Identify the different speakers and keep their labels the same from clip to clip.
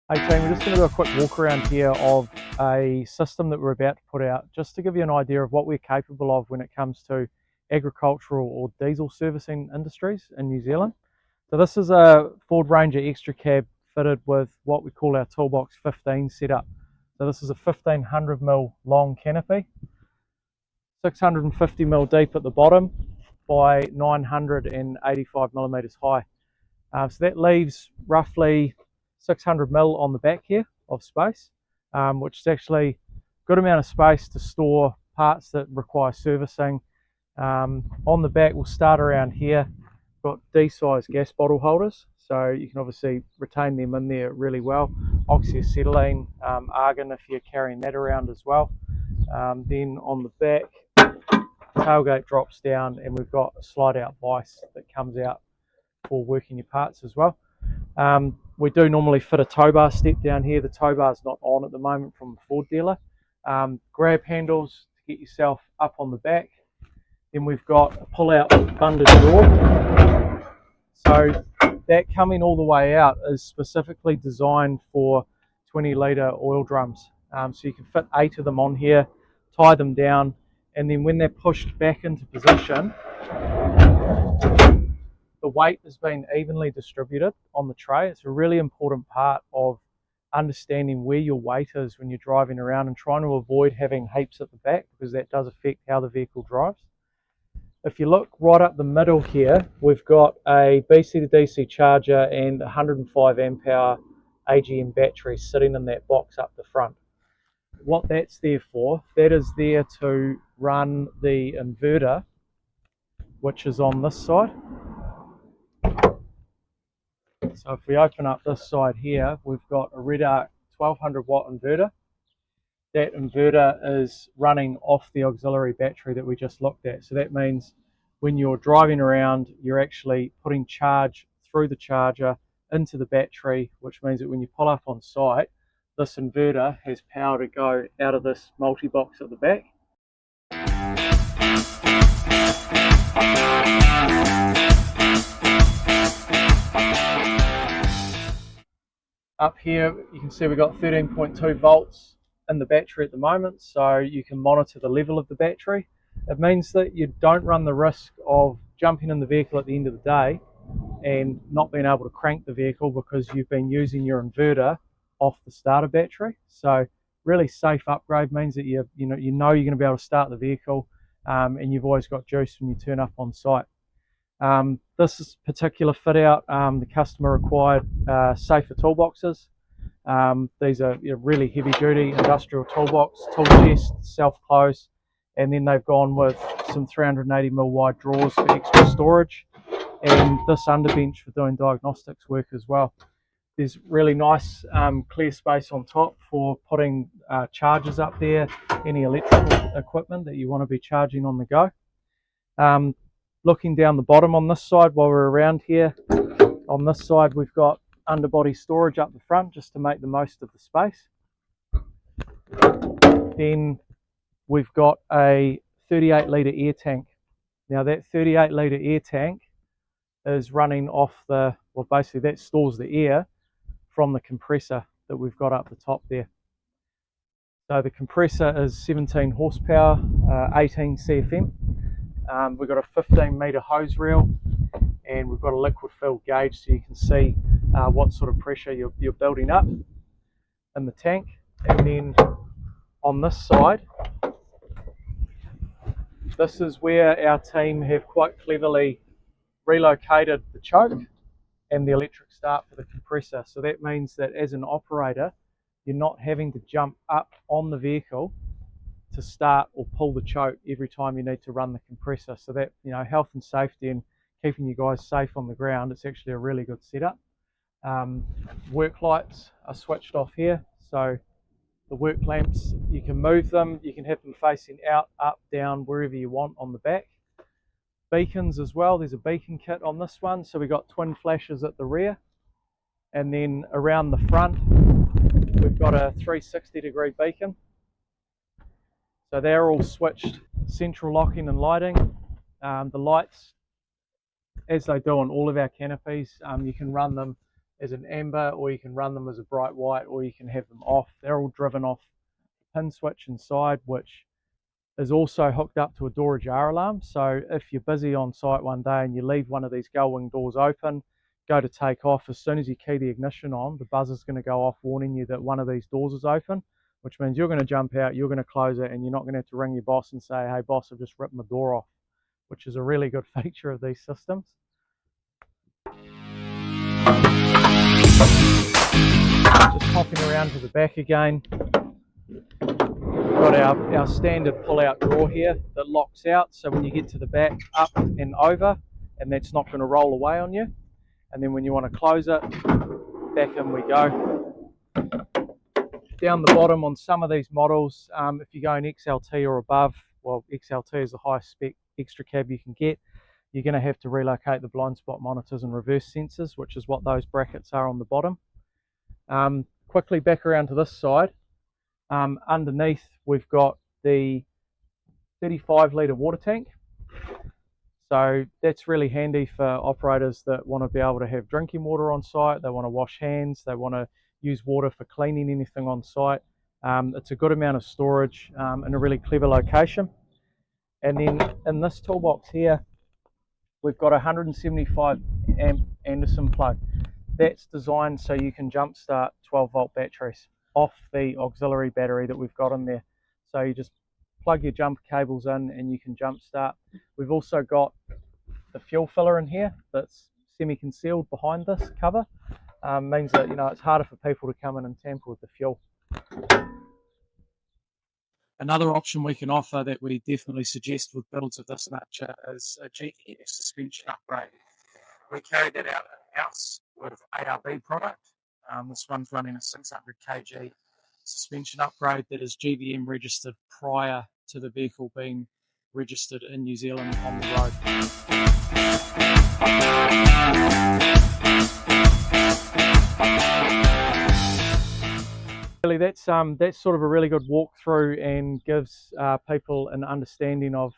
Speaker 1: Hey team, we're just going to do a quick walk around here of a system that we're about to put out, just to give you an idea of what we're capable of when it comes to agricultural or diesel servicing industries in New Zealand. So this is a Ford Ranger Extra Cab fitted with what we call our Toolbox15 setup. So this is a 1500mm long canopy, 650mm deep at the bottom by 985mm high. So that leaves roughly 600mm on the back here of space, which is actually a good amount of space to store parts that require servicing. On the back, we'll start around here. Got D-size gas bottle holders, so you can obviously retain them in there really well. Oxyacetylene, argon if you're carrying that around as well. Then on the back, tailgate drops down, and we've got a slide-out vise that comes out for working your parts as well. We do normally fit a tow bar step down here. The tow bar is not on at the moment from the Ford dealer. Grab handles to get yourself up on the back. Then we've got a pull-out bunded drawer. So that coming all the way out is specifically designed for 20-litre oil drums. So you can fit 8 of them on here, tie them down, and then when they're pushed back into position, the weight has been evenly distributed on the tray. It's a really important part of understanding where your weight is when you're driving around and trying to avoid having heaps at the back, because that does affect how the vehicle drives. If you look right up the middle here, we've got a BC to DC charger and 105 amp hour AGM battery sitting in that box up the front. What that's there for, that is there to run the inverter, which is on this side. So if we open up this side here, we've got a Redarc 1200 watt inverter. That inverter is running off the auxiliary battery that we just looked at. So that means when you're driving around, you're actually putting charge through the charger into the battery, which means that when you pull up on site, this inverter has power to go out of this multi-box at the back. Up here, you can see we've got 13.2 volts in the battery at the moment, so you can monitor the level of the battery. It means that you don't run the risk of jumping in the vehicle at the end of the day and not being able to crank the vehicle because you've been using your inverter off the starter battery. So really safe upgrade, means that you know you're going to be able to start the vehicle, and you've always got juice when you turn up on site. This particular fit out, the customer required safer toolboxes. These are really heavy duty industrial toolbox, tool chest, self-close, and then they've gone with some 380mm wide drawers for extra storage, and this underbench for doing diagnostics work as well. There's really nice clear space on top for putting chargers up there, any electrical equipment that you want to be charging on the go. Looking down the bottom on this side while we're around here, on this side we've got underbody storage up the front just to make the most of the space. Then we've got a 38-litre air tank. Now that 38-litre air tank is running off the, well basically that stores the air from the compressor that we've got up the top there. So the compressor is 17 horsepower, 18 CFM. We've got a 15-metre hose reel, and we've got a liquid filled gauge so you can see what sort of pressure you're building up in the tank. And then on this side, this is where our team have quite cleverly relocated the choke and the electric start for the compressor. So that means that as an operator, you're not having to jump up on the vehicle to start or pull the choke every time you need to run the compressor. So that, health and safety and keeping you guys safe on the ground, it's actually a really good setup. Work lights are switched off here, so the work lamps, you can move them, you can have them facing out, up, down, wherever you want on the back. Beacons as well, there's a beacon kit on this one, so we've got twin flashes at the rear, and then around the front we've got a 360-degree beacon. So they're all switched central locking and lighting. The lights, as they do on all of our canopies, you can run them as an amber, or you can run them as a bright white, or you can have them off. They're all driven off a pin switch inside, which is also hooked up to a door ajar alarm. So if you're busy on site one day and you leave one of these gull wing doors open, go to take off, as soon as you key the ignition on, the buzzer's going to go off warning you that one of these doors is open, which means you're going to jump out, you're going to close it, and you're not going to have to ring your boss and say, hey boss, I've just ripped my door off, which is a really good feature of these systems. Just hopping around to the back again. Got our standard pull-out drawer here that locks out, so when you get to the back, up and over, and that's not going to roll away on you. And then when you want to close it, back in we go. Down the bottom on some of these models, if you're going XLT or above, well, XLT is the highest spec extra cab you can get, you're going to have to relocate the blind spot monitors and reverse sensors, which is what those brackets are on the bottom. Quickly back around to this side. Underneath we've got the 35 litre water tank, so that's really handy for operators that want to be able to have drinking water on site, they want to wash hands, they want to use water for cleaning anything on site. It's a good amount of storage in a really clever location. And then in this toolbox here we've got a 175 amp Anderson plug. That's designed so you can jump start 12 volt batteries off the auxiliary battery that we've got in there. So you just plug your jumper cables in and you can jump start. We've also got the fuel filler in here that's semi-concealed behind this cover. Means that, you know, it's harder for people to come in and tamper with the fuel. Another option we can offer that we definitely suggest with builds of this nature is a GVM suspension upgrade. We carry that out in-house with ARB product. This one's running a 600 kg suspension upgrade that is GVM registered prior to the vehicle being registered in New Zealand on the road. Really, that's sort of a really good walkthrough and gives people an understanding of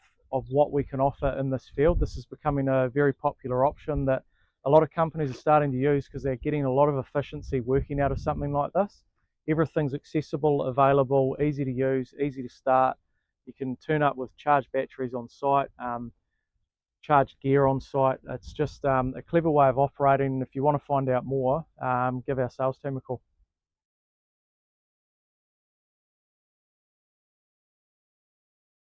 Speaker 1: what we can offer in this field. This is becoming a very popular option that a lot of companies are starting to use because they're getting a lot of efficiency working out of something like this. Everything's accessible, available, easy to use, easy to start. You can turn up with charged batteries on site, charged gear on site. It's just a clever way of operating. If you want to find out more, give our sales team a call.